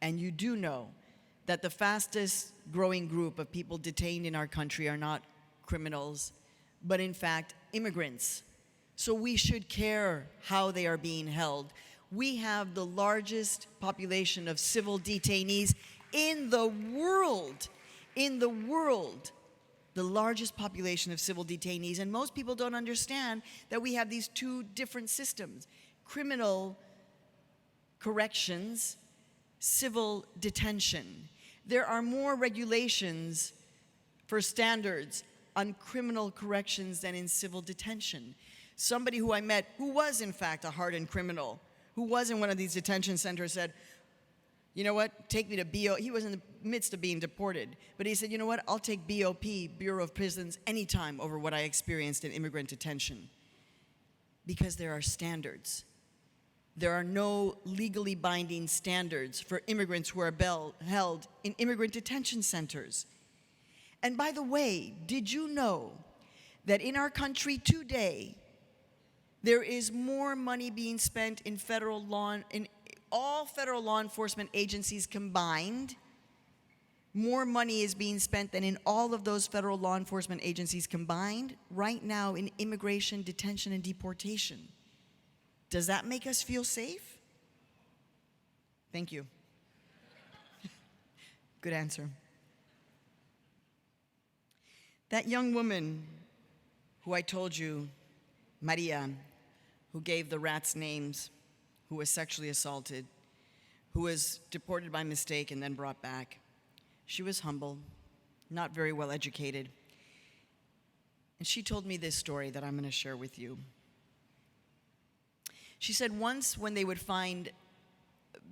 and you do know that the fastest growing group of people detained in our country are not criminals, but in fact immigrants. So we should care how they are being held. We have the largest population of civil detainees in the world. In the world, the largest population of civil detainees. And most people don't understand that we have these two different systems: criminal corrections, civil detention. There are more regulations for standards on criminal corrections than in civil detention. Somebody who I met, who was in fact a hardened criminal, who was in one of these detention centers, said, you know what, take me to BO. He was in the midst of being deported, but he said, you know what, I'll take BOP, Bureau of Prisons, anytime over what I experienced in immigrant detention. Because there are standards. There are no legally binding standards for immigrants who are held in immigrant detention centers. And by the way, did you know that in our country today, there is more money being spent in all federal law enforcement agencies combined? More money is being spent than in all of those federal law enforcement agencies combined right now in immigration, detention, and deportation. Does that make us feel safe? Thank you. Good answer. That young woman who I told you, Maria, who gave the rats names, who was sexually assaulted, who was deported by mistake and then brought back. She was humble, not very well educated. And she told me this story that I'm going to share with you. She said once when they would find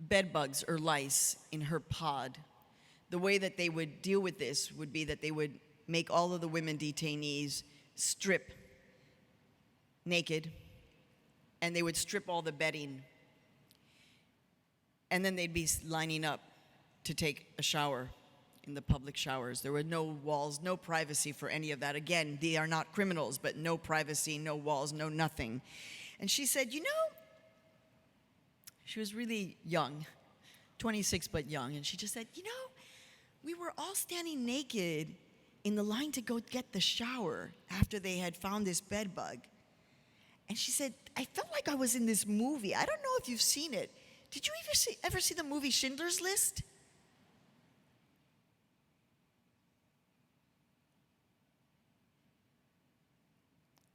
bed bugs or lice in her pod, the way that they would deal with this would be that they would make all of the women detainees strip naked, and they would strip all the bedding. And then they'd be lining up to take a shower in the public showers. There were no walls, no privacy for any of that. Again, they are not criminals, but no privacy, no walls, no nothing. And she said, you know, she was really young, 26 but young, and she just said, you know, we were all standing naked in the line to go get the shower after they had found this bed bug. And she said, I felt like I was in this movie. I don't know if you've seen it. Did you ever see the movie Schindler's List?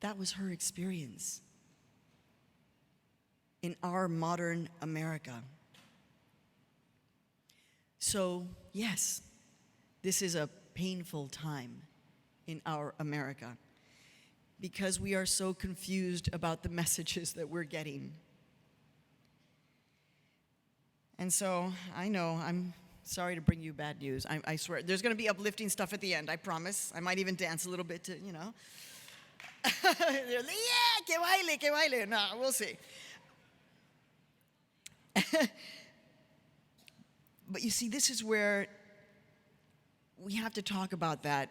That was her experience in our modern America. So, yes, this is a painful time in our America because we are so confused about the messages that we're getting. And so, I know, I'm sorry to bring you bad news. I swear, there's going to be uplifting stuff at the end, I promise. I might even dance a little bit to, you know. They're like, yeah, que baile. No, we'll see. But you see, this is where we have to talk about that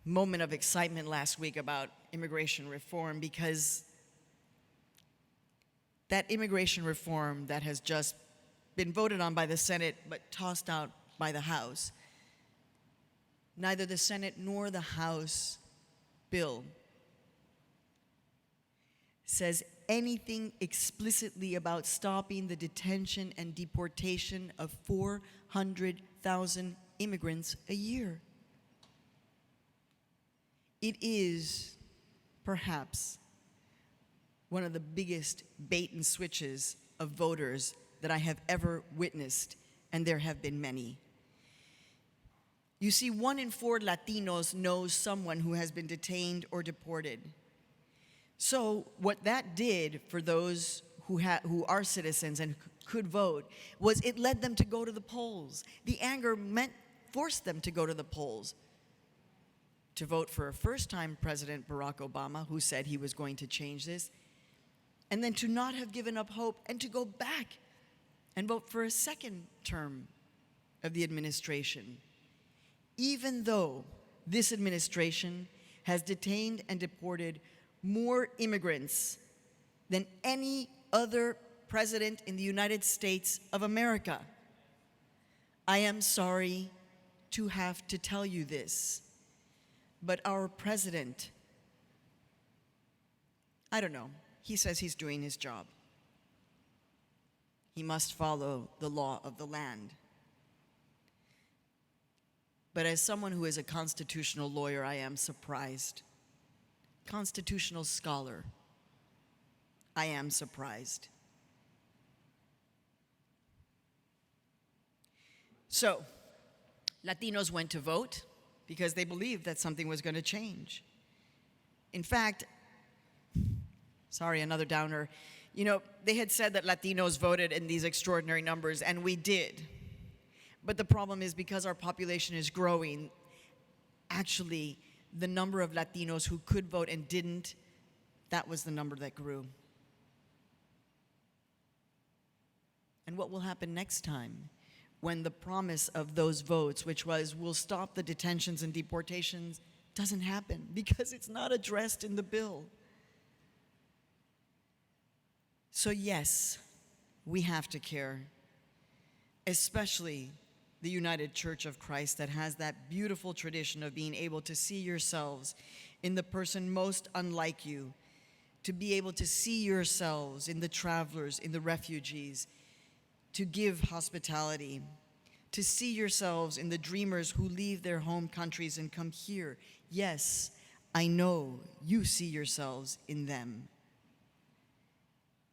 moment of excitement last week about immigration reform, because that immigration reform that has just been voted on by the Senate but tossed out by the House, neither the Senate nor the House bill says anything explicitly about stopping the detention and deportation of 400,000 immigrants a year. It is perhaps one of the biggest bait and switches of voters that I have ever witnessed, and there have been many. You see, 1 in 4 Latinos knows someone who has been detained or deported. So what that did for those who are citizens and could vote was it led them to go to the polls. The anger forced them to go to the polls to vote for a first-time President Barack Obama, who said he was going to change this, and then to not have given up hope and to go back and vote for a second term of the administration, even though this administration has detained and deported more immigrants than any other president in the United States of America. I am sorry to have to tell you this, but our president, I don't know, he says he's doing his job. He must follow the law of the land. But as someone who is a constitutional lawyer, I am surprised. Constitutional scholar, I am surprised. So, Latinos went to vote because they believed that something was going to change. In fact, sorry, another downer. You know, they had said that Latinos voted in these extraordinary numbers, and we did. But the problem is because our population is growing, actually, the number of Latinos who could vote and didn't, that was the number that grew. And what will happen next time when the promise of those votes, which was we'll stop the detentions and deportations, doesn't happen because it's not addressed in the bill? So yes, we have to care, especially the United Church of Christ that has that beautiful tradition of being able to see yourselves in the person most unlike you, to be able to see yourselves in the travelers, in the refugees, to give hospitality, to see yourselves in the dreamers who leave their home countries and come here. Yes, I know you see yourselves in them.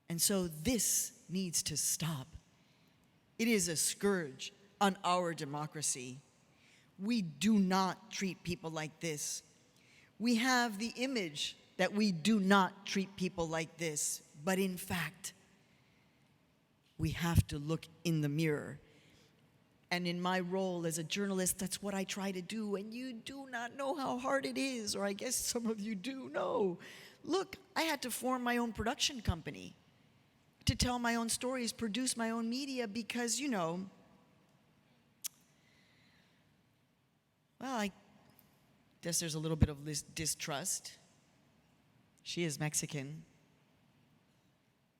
And so this needs to stop. It is a scourge on our democracy. We do not treat people like this. We have the image that we do not treat people like this, but in fact, we have to look in the mirror. And in my role as a journalist, that's what I try to do, and you do not know how hard it is, or I guess some of you do know. Look, I had to form my own production company to tell my own stories, produce my own media, because, you know, well, I guess there's a little bit of distrust. She is Mexican.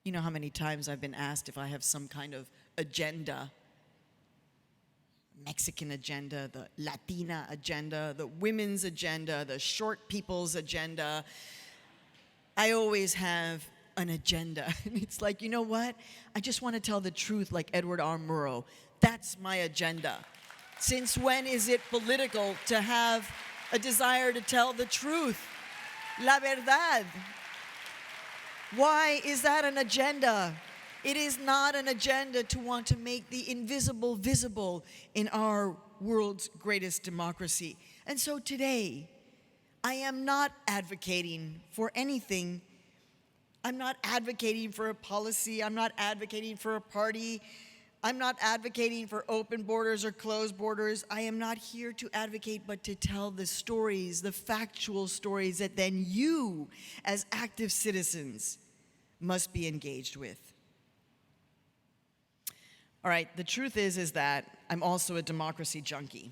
You know how many times I've been asked if I have some kind of agenda, Mexican agenda, the Latina agenda, the women's agenda, the short people's agenda. I always have an agenda. And it's like, you know what? I just want to tell the truth like Edward R. Murrow. That's my agenda. Since when is it political to have a desire to tell the truth? La verdad. Why is that an agenda? It is not an agenda to want to make the invisible visible in our world's greatest democracy. And so today, I am not advocating for anything. I'm not advocating for a policy. I'm not advocating for a party. I'm not advocating for open borders or closed borders. I am not here to advocate, but to tell the stories, the factual stories that then you, as active citizens, must be engaged with. All right, the truth is that I'm also a democracy junkie.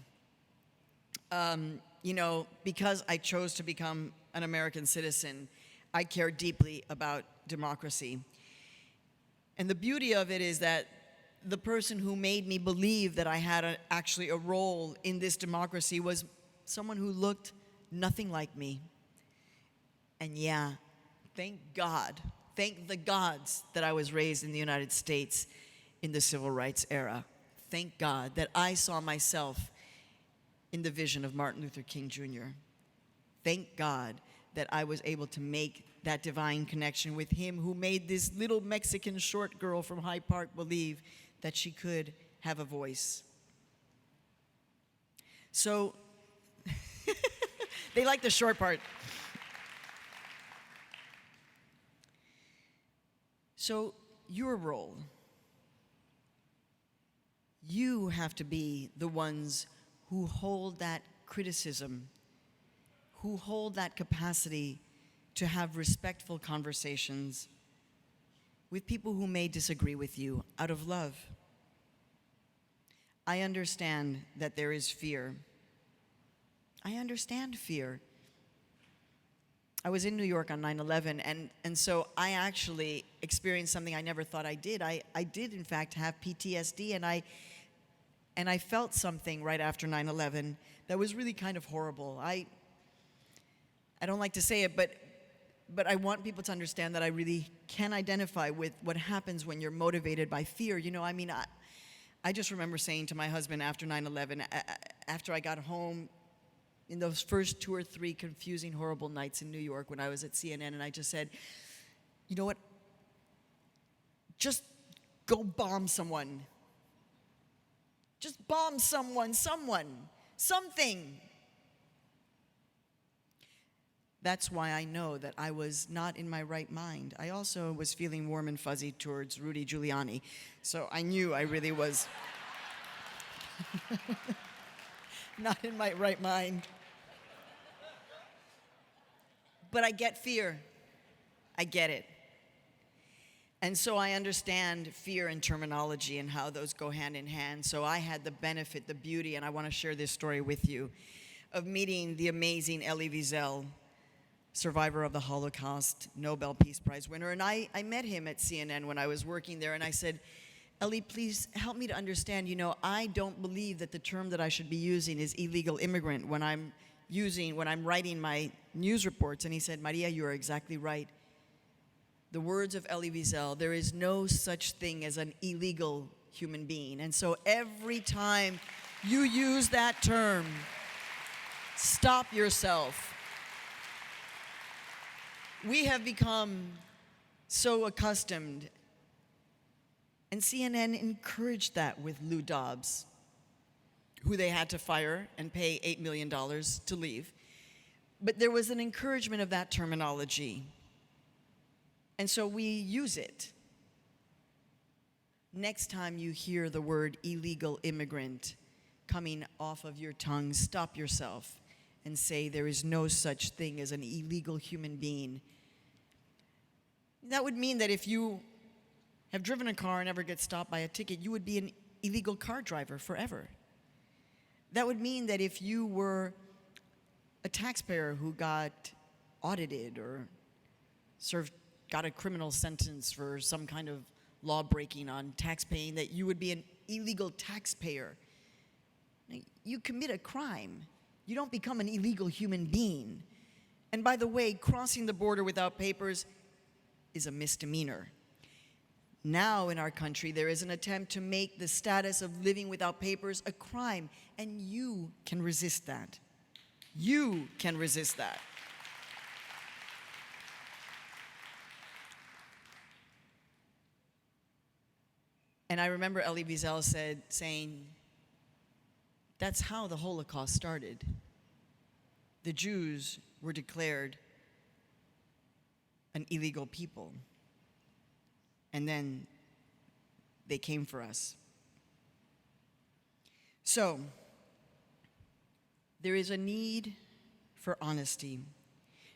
You know, because I chose to become an American citizen, I care deeply about democracy. And the beauty of it is that the person who made me believe that I had actually a role in this democracy was someone who looked nothing like me. And yeah, thank God, thank the gods that I was raised in the United States in the civil rights era. Thank God that I saw myself in the vision of Martin Luther King Jr. Thank God that I was able to make that divine connection with him who made this little Mexican short girl from Hyde Park believe that she could have a voice. So, they like the short part. So, your role, you have to be the ones who hold that criticism, who hold that capacity to have respectful conversations with people who may disagree with you out of love. I understand that there is fear. I understand fear. I was in New York on 9/11, and so I actually experienced something I never thought I did. I did, in fact, have PTSD, and I And I felt something right after 9/11 that was really kind of horrible. I don't like to say it, but I want people to understand that I really can identify with what happens when you're motivated by fear. You know, I mean, I just remember saying to my husband after 9/11, after I got home, in those first 2 or 3 confusing, horrible nights in New York when I was at CNN, and I just said, you know what? Just go bomb someone. Just bomb someone, something. That's why I know that I was not in my right mind. I also was feeling warm and fuzzy towards Rudy Giuliani, so I knew I really was not in my right mind. But I get fear. I get it. And so I understand fear and terminology and how those go hand in hand. So I had the benefit, the beauty, and I want to share this story with you, of meeting the amazing Elie Wiesel, survivor of the Holocaust, Nobel Peace Prize winner. And I met him at CNN when I was working there, and I said, Elie, please help me to understand, you know, I don't believe that the term that I should be using is illegal immigrant when I'm writing my news reports. And he said, Maria, you are exactly right. The words of Elie Wiesel, there is no such thing as an illegal human being. And so every time you use that term, stop yourself. We have become so accustomed, and CNN encouraged that with Lou Dobbs, who they had to fire and pay $8 million to leave. But there was an encouragement of that terminology. And so we use it. Next time you hear the word illegal immigrant coming off of your tongue, stop yourself and say there is no such thing as an illegal human being. That would mean that if you have driven a car and never get stopped by a ticket, you would be an illegal car driver forever. That would mean that if you were a taxpayer who got audited or got a criminal sentence for some kind of law breaking on tax paying, that you would be an illegal taxpayer. You commit a crime. You don't become an illegal human being. And by the way, crossing the border without papers is a misdemeanor. Now in our country, there is an attempt to make the status of living without papers a crime, and you can resist that. You can resist that. And I remember Elie Wiesel saying, that's how the Holocaust started. The Jews were declared an illegal people. And then they came for us. So, there is a need for honesty.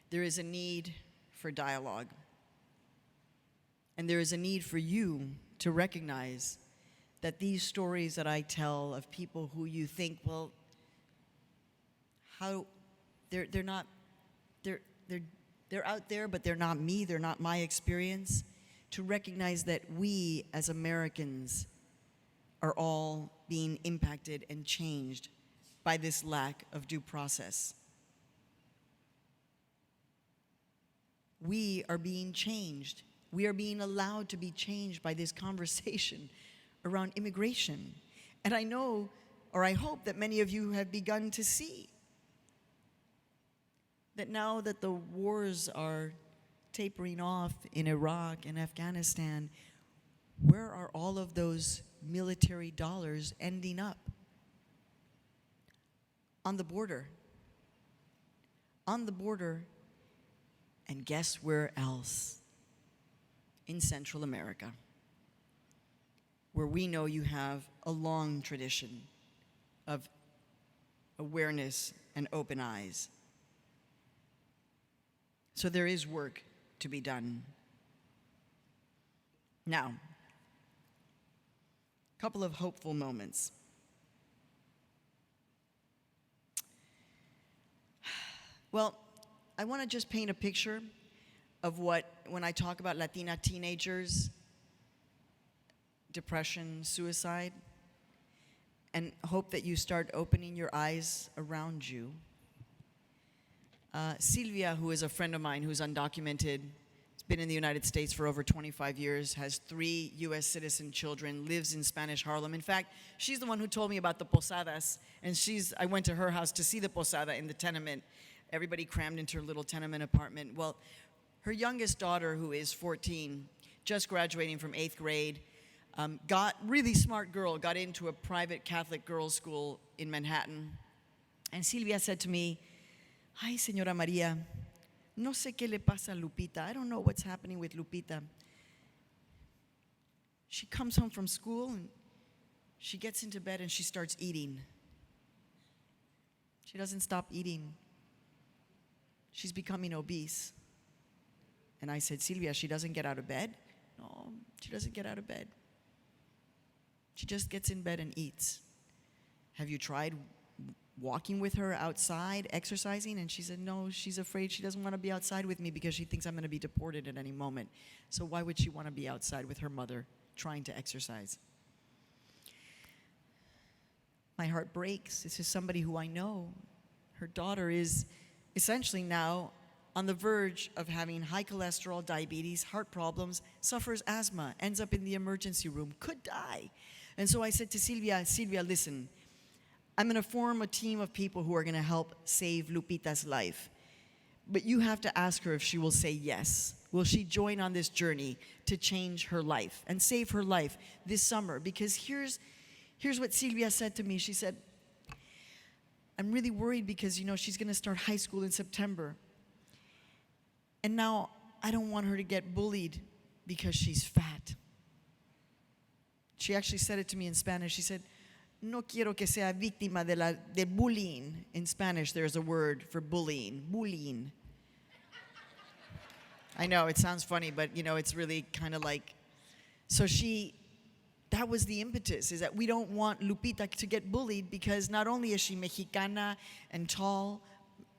There is a need for dialogue. And there is a need for you to recognize that these stories that I tell of people who you think, well, how they're out there, but they're not me, they're not my experience, to recognize that we as Americans are all being impacted and changed by this lack of due process. We are being changed. We are being allowed to be changed by this conversation around immigration. And I know, or I hope that many of you have begun to see that now that the wars are tapering off in Iraq and Afghanistan, where are all of those military dollars ending up? On the border. On the border. And guess where else? In Central America, where we know you have a long tradition of awareness and open eyes. So there is work to be done. Now, a couple of hopeful moments. Well, I want to just paint a picture of when I talk about Latina teenagers, depression, suicide, and hope that you start opening your eyes around you. Silvia, who is a friend of mine who's undocumented, has been in the United States for over 25 years, has 3 U.S. citizen children, lives in Spanish Harlem. In fact, she's the one who told me about the posadas, and I went to her house to see the posada in the tenement. Everybody crammed into her little tenement apartment. Well, her youngest daughter, who is 14, just graduating from 8th grade, really smart girl, got into a private Catholic girls' school in Manhattan. And Silvia said to me, "Ay, Señora María, no sé qué le pasa a Lupita. I don't know what's happening with Lupita. She comes home from school and she gets into bed and she starts eating. She doesn't stop eating. She's becoming obese." And I said, "Silvia, she doesn't get out of bed?" "No, she doesn't get out of bed. She just gets in bed and eats." "Have you tried walking with her outside, exercising?" And she said, "No, she's afraid. She doesn't want to be outside with me because she thinks I'm going to be deported at any moment. So why would she want to be outside with her mother trying to exercise?" My heart breaks. This is somebody who I know. Her daughter is essentially now on the verge of having high cholesterol, diabetes, heart problems, suffers asthma, ends up in the emergency room, could die. And so I said to Silvia, "Listen, I'm going to form a team of people who are going to help save Lupita's life. But you have to ask her if she will say yes. Will she join on this journey to change her life and save her life this summer?" Because here's what Silvia said to me. She said, "I'm really worried because, she's going to start high school in September. And now I don't want her to get bullied because she's fat." She actually said it to me in Spanish. She said, "No quiero que sea víctima de bullying." In Spanish, there's a word for bullying. Bullying. I know, it sounds funny, but, it's really kind of like... So that was the impetus, is that we don't want Lupita to get bullied because not only is she Mexicana and tall,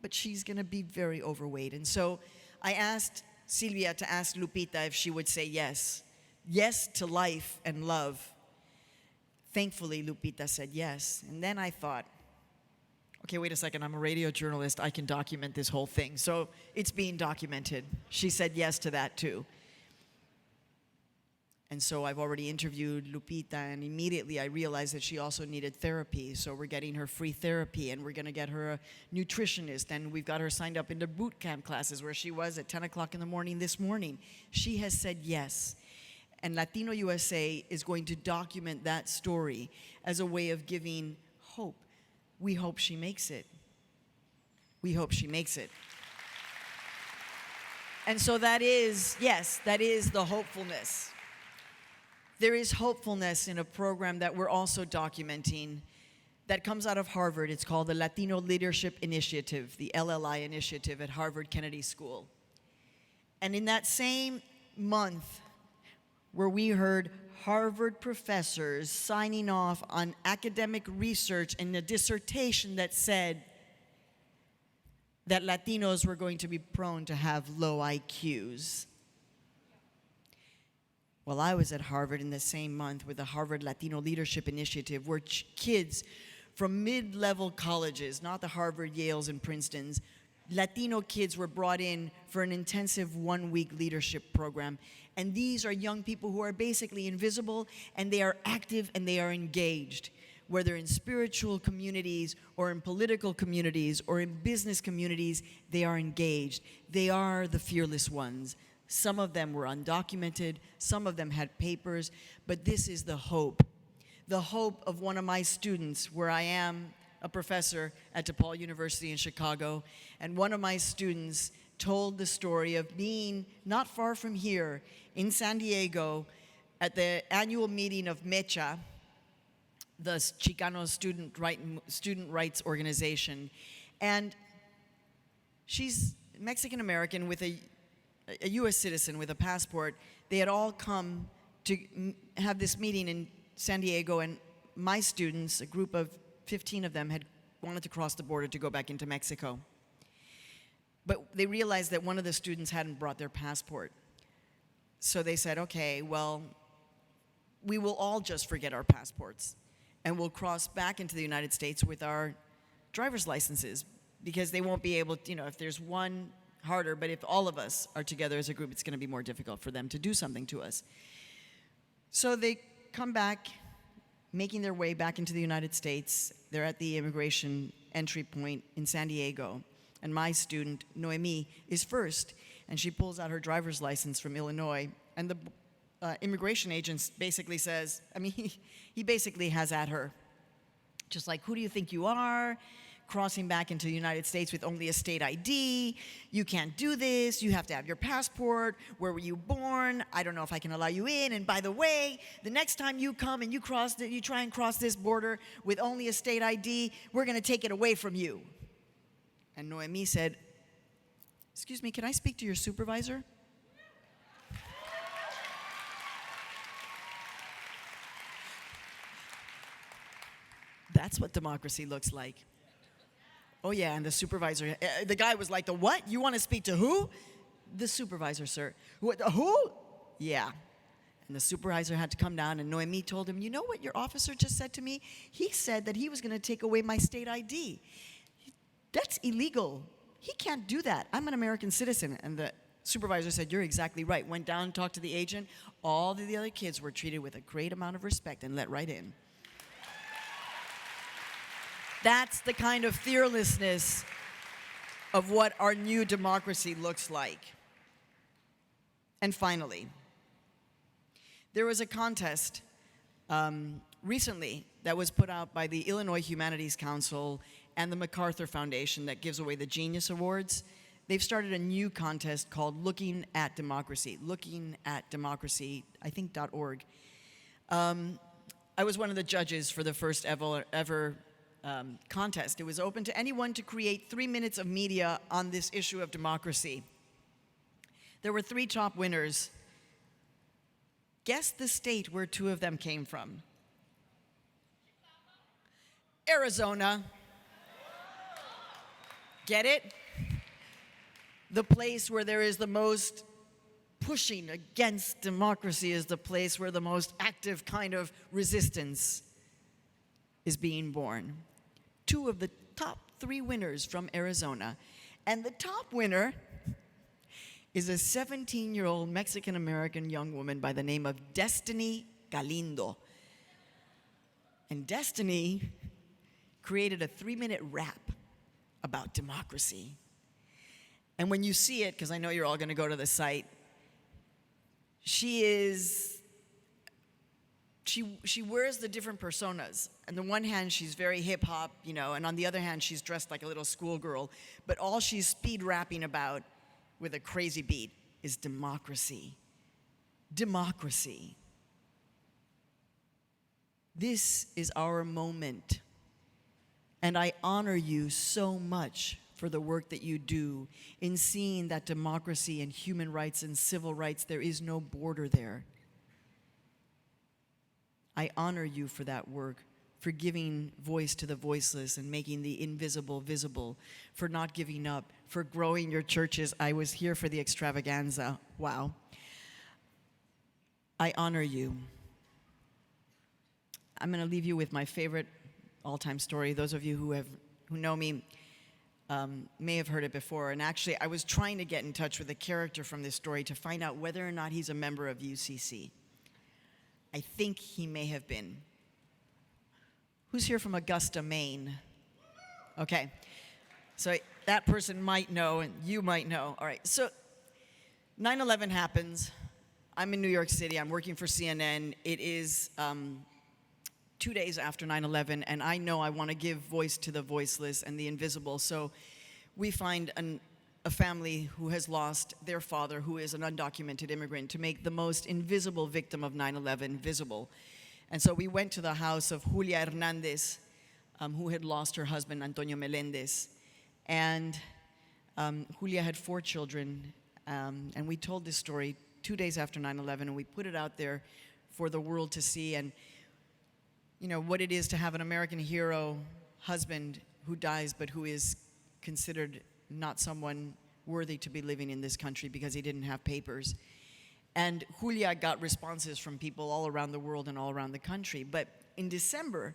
but she's going to be very overweight. And so I asked Silvia to ask Lupita if she would say yes. Yes to life and love. Thankfully, Lupita said yes. And then I thought, okay, wait a second, I'm a radio journalist. I can document this whole thing. So it's being documented. She said yes to that too. And so I've already interviewed Lupita, and immediately I realized that she also needed therapy. So we're getting her free therapy, and we're going to get her a nutritionist, and we've got her signed up into boot camp classes where she was at 10 o'clock in the morning this morning. She has said yes. And Latino USA is going to document that story as a way of giving hope. We hope she makes it. We hope she makes it. And so that is the hopefulness. There is hopefulness in a program that we're also documenting that comes out of Harvard. It's called the Latino Leadership Initiative, the LLI initiative at Harvard Kennedy School. And in that same month where we heard Harvard professors signing off on academic research and a dissertation that said that Latinos were going to be prone to have low IQs. Well, I was at Harvard in the same month with the Harvard Latino Leadership Initiative, where kids from mid-level colleges, not the Harvard, Yales, and Princetons, Latino kids were brought in for an intensive 1-week leadership program. And these are young people who are basically invisible, and they are active and they are engaged, whether in spiritual communities or in political communities or in business communities. They are engaged. They are the fearless ones. Some of them were undocumented, some of them had papers, but this is the hope of one of my students, where I am a professor at DePaul University in Chicago, and one of my students told the story of being not far from here in San Diego at the annual meeting of MECHA, the Chicano student rights organization. And she's Mexican-American with a U.S. citizen with a passport. They had all come to have this meeting in San Diego, and my students, a group of 15 of them, had wanted to cross the border to go back into Mexico. But they realized that one of the students hadn't brought their passport. So they said, okay, well, we will all just forget our passports. and we'll cross back into the United States with our driver's licenses, because they won't be able to, if there's one, harder, but if all of us are together as a group, it's going to be more difficult for them to do something to us. So they come back, making their way back into the United States. They're at the immigration entry point in San Diego, and my student, Noemi, is first, and she pulls out her driver's license from Illinois, and the immigration agent basically says, he basically has at her, just like, who do you think you are? Crossing back into the United States with only a state ID. You can't do this. You have to have your passport. Where were you born? I don't know if I can allow you in. And by the way, the next time you come and you try and cross this border with only a state ID, we're going to take it away from you. And Noemi said, excuse me, can I speak to your supervisor? That's what democracy looks like. Oh yeah, and the supervisor, the guy was like, the what? You want to speak to who? The supervisor, sir. Who? Yeah. And the supervisor had to come down, and Noemi told him, you know what your officer just said to me? He said that he was going to take away my state ID. That's illegal. He can't do that. I'm an American citizen. And the supervisor said, you're exactly right. Went down and talked to the agent. All the other kids were treated with a great amount of respect and let right in. That's the kind of fearlessness of what our new democracy looks like. And finally, there was a contest recently that was put out by the Illinois Humanities Council and the MacArthur Foundation that gives away the Genius Awards. They've started a new contest called Looking at Democracy, I think .org. I was one of the judges for the first ever contest. It was open to anyone to create 3 minutes of media on this issue of democracy. There were 3 top winners. Guess the state where 2 of them came from. Arizona. Get it? The place where there is the most pushing against democracy is the place where the most active kind of resistance is being born. 2 of the top 3 winners from Arizona. And the top winner is a 17-year-old Mexican-American young woman by the name of Destiny Galindo. And Destiny created a 3-minute rap about democracy. And when you see it, because I know you're all going to go to the site, she wears the different personas. On the one hand, she's very hip-hop, and on the other hand, she's dressed like a little schoolgirl. But all she's speed rapping about with a crazy beat is democracy. Democracy. This is our moment. And I honor you so much for the work that you do in seeing that democracy and human rights and civil rights, there is no border there. I honor you for that work, for giving voice to the voiceless and making the invisible visible, for not giving up, for growing your churches. I was here for the extravaganza. Wow. I honor you. I'm going to leave you with my favorite all-time story. Those of you who know me may have heard it before. And actually, I was trying to get in touch with a character from this story to find out whether or not he's a member of UCC. I think he may have been. Who's here from Augusta, Maine? Okay. So that person might know, and you might know. All right. So 9/11 happens. I'm in New York City. I'm working for CNN. It is 2 days after 9/11, and I know I want to give voice to the voiceless and the invisible. So we find a family who has lost their father, who is an undocumented immigrant, to make the most invisible victim of 9/11 visible. And so we went to the house of Julia Hernandez, who had lost her husband, Antonio Melendez. And Julia had 4 children, and we told this story 2 days after 9/11, and we put it out there for the world to see, and what it is to have an American hero husband who dies, but who is considered not someone worthy to be living in this country because he didn't have papers. And Julia got responses from people all around the world and all around the country. But in December,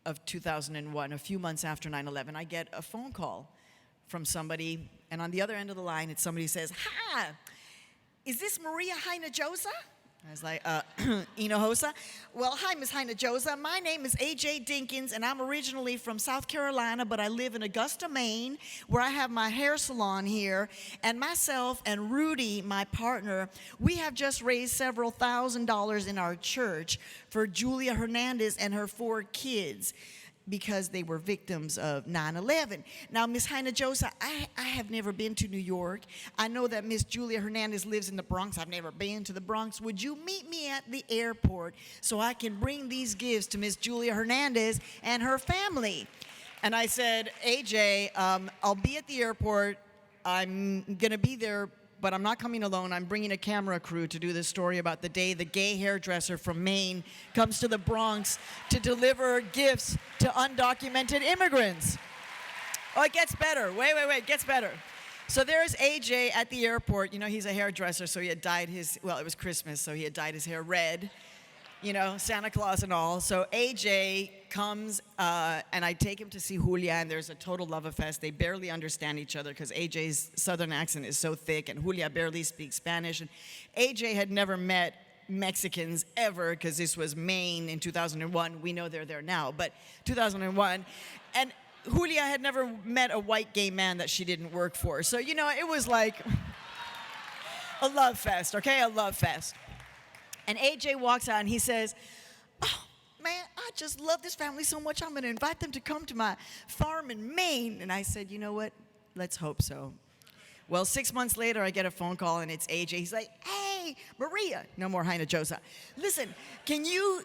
of 2001, a few months after 9/11, I get a phone call from somebody, and on the other end of the line, it's somebody who says, "Hi, is this Maria Hinojosa?" I was like, Hinojosa? Well, hi, Miss Hinojosa. My name is A.J. Dinkins, and I'm originally from South Carolina, but I live in Augusta, Maine, where I have my hair salon here. And myself and Rudy, my partner, we have just raised several $1,000s in our church for Julia Hernandez and her 4 kids, because they were victims of 9/11. Now, Miss Hinojosa, I have never been to New York. I know that Miss Julia Hernandez lives in the Bronx. I've never been to the Bronx. Would you meet me at the airport so I can bring these gifts to Miss Julia Hernandez and her family? And I said, AJ, I'll be at the airport. I'm going to be there, but I'm not coming alone. I'm bringing a camera crew to do this story about the day the gay hairdresser from Maine comes to the Bronx to deliver gifts to undocumented immigrants. Oh, it gets better. Wait, it gets better. So there's AJ at the airport. You know, he's a hairdresser, so he had dyed his, well, it was Christmas, so he had dyed his hair red. You know, Santa Claus and all. So AJ comes, and I take him to see Julia, and there's a total love fest. They barely understand each other because AJ's southern accent is so thick, and Julia barely speaks Spanish. And AJ had never met Mexicans ever, because this was Maine in 2001. We know they're there now, but 2001. And Julia had never met a white gay man that she didn't work for. So, you know, it was like a love fest, okay? A love fest. And AJ walks out and he says, "Oh, man, I just love this family so much. I'm going to invite them to come to my farm in Maine." And I said, "You know what? Let's hope so." Well, 6 months later, I get a phone call, and it's AJ. He's like, "Hey, Maria," no more Hinojosa. "Listen, can you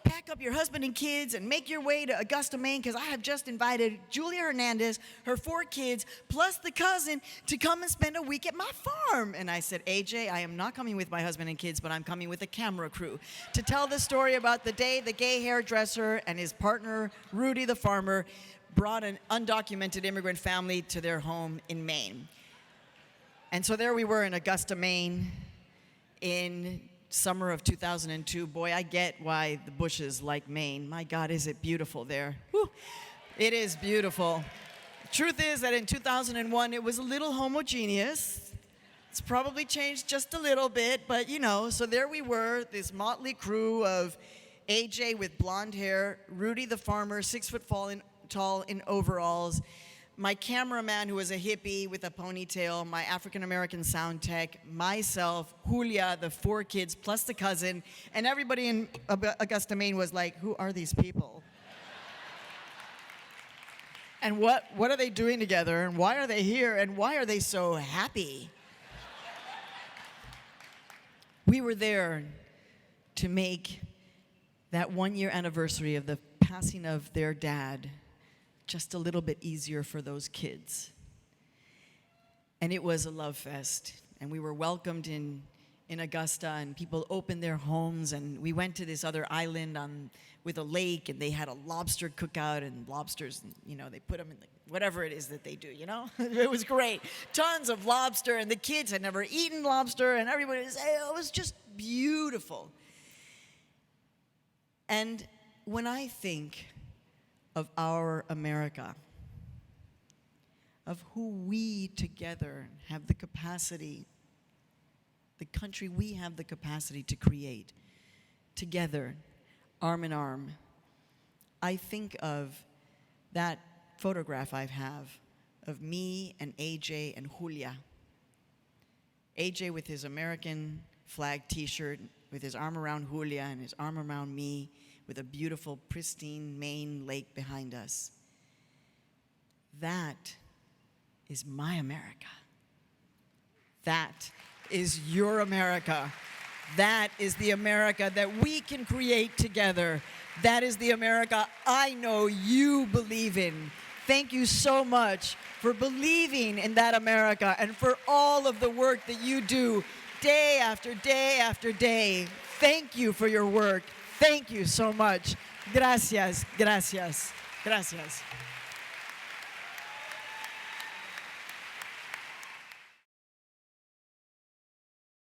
pack up your husband and kids and make your way to Augusta, Maine? Because I have just invited Julia Hernandez, her 4 kids, plus the cousin, to come and spend a week at my farm." And I said, "AJ, I am not coming with my husband and kids, but I'm coming with a camera crew to tell the story about the day the gay hairdresser and his partner, Rudy the farmer, brought an undocumented immigrant family to their home in Maine." And so there we were in Augusta, Maine, in summer of 2002. Boy, I get why the bushes like Maine. My God, is it beautiful there. Whew. It is beautiful. Truth is that in 2001, it was a little homogeneous. It's probably changed just a little bit, but you know, so there we were, this motley crew of AJ with blonde hair, Rudy the farmer, 6 foot tall in overalls, my cameraman who was a hippie with a ponytail, my African-American sound tech, myself, Julia, the 4 kids, plus the cousin, and everybody in Augusta, Maine was like, "Who are these people? And what are they doing together? And why are they here? And why are they so happy?" We were there to make that 1-year anniversary of the passing of their dad just a little bit easier for those kids. And it was a love fest. And we were welcomed in Augusta, and people opened their homes, and we went to this other island with a lake, and they had a lobster cookout, and lobsters, you know, they put them in whatever it is that they do, you know? It was great. Tons of lobster, and the kids had never eaten lobster, and everybody was, it was just beautiful. And when I think of our America, of who we together have the capacity, the country we have the capacity to create, together, arm in arm, I think of that photograph I have of me and AJ and Julia. AJ with his American flag t-shirt, with his arm around Julia and his arm around me, with a beautiful, pristine Maine lake behind us. That is my America. That is your America. That is the America that we can create together. That is the America I know you believe in. Thank you so much for believing in that America and for all of the work that you do day after day after day. Thank you for your work. Thank you so much. Gracias, gracias, gracias.